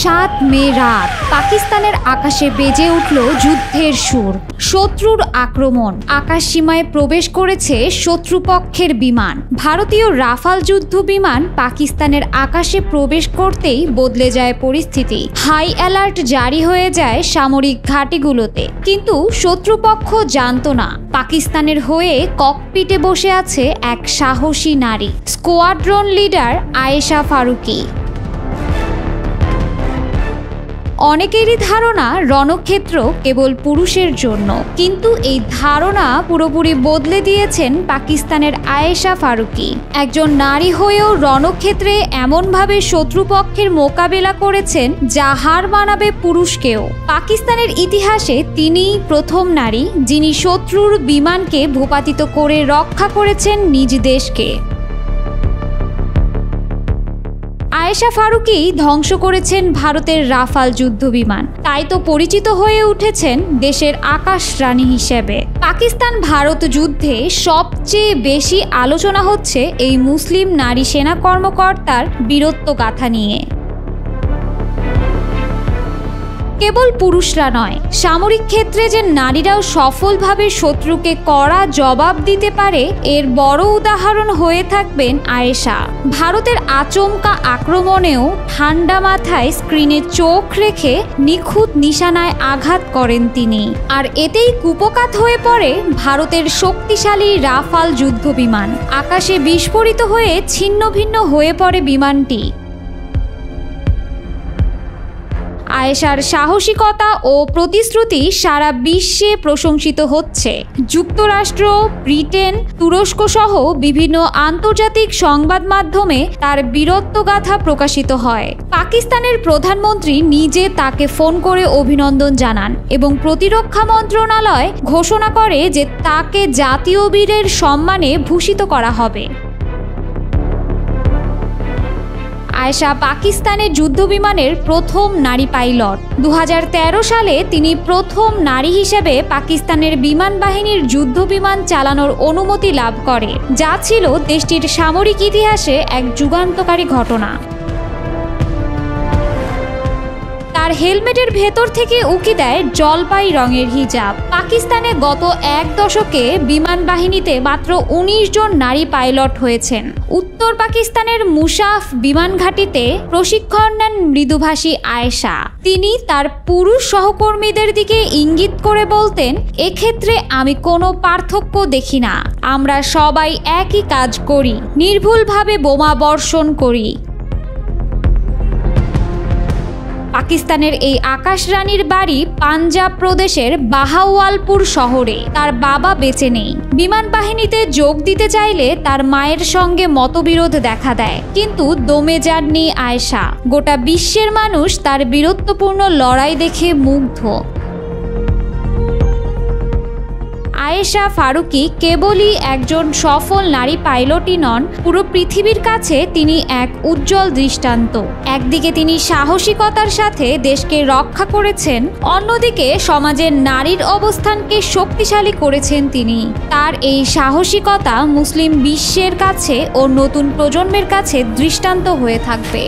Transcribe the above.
7 মে রাত পাকিস্তানের আকাশে বেজে উঠল যুদ্ধের সুর। শত্রুর আক্রমণ, আকাশ সীমায় প্রবেশ করেছে শত্রুপক্ষের বিমান। ভারতীয় রাফাল যুদ্ধ বিমান পাকিস্তানের আকাশে প্রবেশ করতেই বদলে যায় পরিস্থিতি। হাই অ্যালার্ট জারি হয়ে যায় সামরিক ঘাঁটিগুলোতে। কিন্তু শত্রুপক্ষ জানত না পাকিস্তানের হয়ে ককপিটে বসে আছে এক সাহসী নারী, স্কোয়াড্রন লিডার আয়েশা ফারুকি। অনেকেরই ধারণা রণক্ষেত্র কেবল পুরুষের জন্য, কিন্তু এই ধারণা পুরোপুরি বদলে দিয়েছেন পাকিস্তানের আয়েশা ফারুকি। একজন নারী হয়েও রণক্ষেত্রে এমনভাবে শত্রুপক্ষের মোকাবেলা করেছেন যা হার মানাবে পুরুষকেও। পাকিস্তানের ইতিহাসে তিনিই প্রথম নারী যিনি শত্রুর বিমানকে ভূপাতিত করে রক্ষা করেছেন নিজ দেশকে। আয়েশা ফারুকি ধ্বংস করেছেন ভারতের রাফাল যুদ্ধ বিমান, তাই তো পরিচিত হয়ে উঠেছেন দেশের আকাশ রানী হিসেবে। পাকিস্তান ভারত যুদ্ধে সবচেয়ে বেশি আলোচনা হচ্ছে এই মুসলিম নারী সেনা কর্মকর্তার বীরত্ব গাথা নিয়ে। কেবল পুরুষরা নয়, সামরিক ক্ষেত্রে যে নারীরাও সফলভাবে শত্রুকে কড়া জবাব দিতে পারে এর বড় উদাহরণ হয়ে থাকবেন আয়েশা। ভারতের আচমকা আক্রমণেও ঠান্ডা মাথায় স্ক্রিনে চোখ রেখে নিখুঁত নিশানায় আঘাত করেন তিনি, আর এতেই কুপকাত হয়ে পড়ে ভারতের শক্তিশালী রাফাল যুদ্ধ বিমান। আকাশে বিস্ফোরিত হয়ে ছিন্ন ভিন্ন হয়ে পড়ে বিমানটি। আয়েশার সাহসিকতা ও প্রতিশ্রুতি সারা বিশ্বে প্রশংসিত হচ্ছে। যুক্তরাষ্ট্র, ব্রিটেন, তুরস্ক সহ বিভিন্ন আন্তর্জাতিক সংবাদ মাধ্যমে তার বীরত্বগাথা প্রকাশিত হয়। পাকিস্তানের প্রধানমন্ত্রী নিজে তাকে ফোন করে অভিনন্দন জানান এবং প্রতিরক্ষা মন্ত্রণালয় ঘোষণা করে যে তাকে জাতীয় বীরের সম্মানে ভূষিত করা হবে। আয়েশা পাকিস্তানের যুদ্ধবিমানের প্রথম নারী পাইলট। 2013 সালে তিনি প্রথম নারী হিসেবে পাকিস্তানের বিমান বাহিনীর যুদ্ধবিমান চালানোর অনুমতি লাভ করে, যা ছিল দেশটির সামরিক ইতিহাসে এক যুগান্তকারী ঘটনা। তার হেলমেটের ভেতর থেকে উকি দেয় জলপাই রঙের হিজাব। পাকিস্তানে গত এক দশকে বিমান বাহিনীতে মাত্র 19 জন নারী পাইলট হয়েছেন। উত্তর পাকিস্তানের মুশাফ বিমান ঘাঁটিতে প্রশিক্ষণ নেন মৃদুভাষী আয়েশা। তিনি তার পুরুষ সহকর্মীদের দিকে ইঙ্গিত করে বলতেন, এক্ষেত্রে আমি কোনো পার্থক্য দেখি না, আমরা সবাই একই কাজ করি, নির্ভুলভাবে বোমা বর্ষণ করি। পাকিস্তানের এই আকাশ রানীর বাড়ি পাঞ্জাব প্রদেশের বাহাওয়ালপুর শহরে। তার বাবা বেঁচে নেই। বিমান বাহিনীতে যোগ দিতে চাইলে তার মায়ের সঙ্গে মতবিরোধ দেখা দেয়, কিন্তু দমে যাননি আয়েশা। গোটা বিশ্বের মানুষ তার বীরত্বপূর্ণ লড়াই দেখে মুগ্ধ। আয়েশা ফারুকি কেবলই একজন সফল নারী পাইলটই নন, পুরো পৃথিবীর কাছে তিনি এক উজ্জ্বল দৃষ্টান্ত। একদিকে তিনি সাহসিকতার সাথে দেশকে রক্ষা করেছেন, অন্যদিকে সমাজের নারীর অবস্থানকে শক্তিশালী করেছেন তিনি। তার এই সাহসিকতা মুসলিম বিশ্বের কাছে ও নতুন প্রজন্মের কাছে দৃষ্টান্ত হয়ে থাকবে।